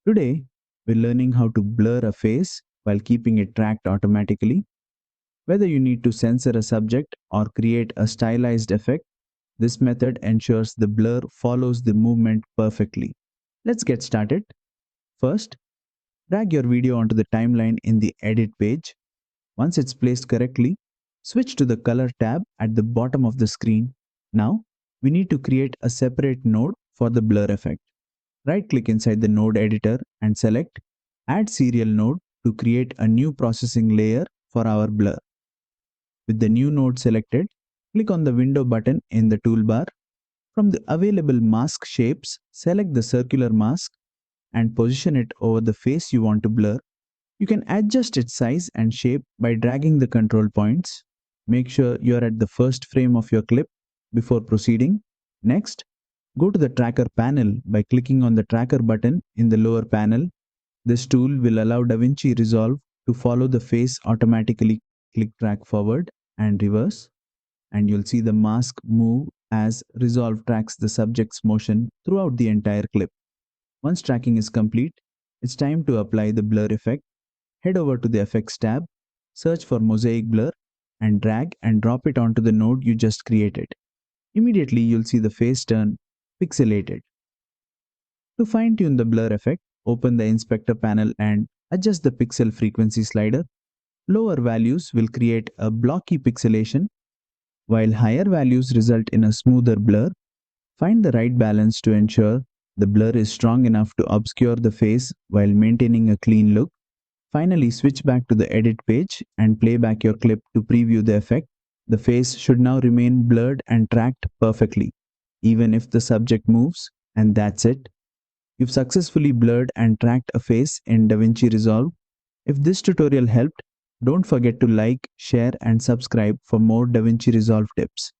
Today, we're learning how to blur a face while keeping it tracked automatically. Whether you need to censor a subject or create a stylized effect, this method ensures the blur follows the movement perfectly. Let's get started. First, drag your video onto the timeline in the Edit page. Once it's placed correctly, switch to the Color tab at the bottom of the screen. Now, we need to create a separate node for the blur effect. Right-click inside the node editor and select Add Serial Node to create a new processing layer for our blur. With the new node selected, click on the window button in the toolbar. From the available mask shapes, select the circular mask and position it over the face you want to blur. You can adjust its size and shape by dragging the control points. Make sure you are at the first frame of your clip before proceeding. Next, go to the tracker panel by clicking on the tracker button in the lower panel. This tool will allow DaVinci Resolve to follow the face automatically. Click track forward and reverse, and you'll see the mask move as Resolve tracks the subject's motion throughout the entire clip. Once tracking is complete, it's time to apply the blur effect. Head over to the Effects tab, search for Mosaic Blur, and drag and drop it onto the node you just created. Immediately, you'll see the face turn pixelated. To fine-tune the blur effect, open the inspector panel and adjust the pixel frequency slider. Lower values will create a blocky pixelation, while higher values result in a smoother blur. Find the right balance to ensure the blur is strong enough to obscure the face while maintaining a clean look. Finally, switch back to the edit page and play back your clip to preview the effect. The face should now remain blurred and tracked perfectly, even if the subject moves, and that's it. You've successfully blurred and tracked a face in DaVinci Resolve. If this tutorial helped, don't forget to like, share, and subscribe for more DaVinci Resolve tips.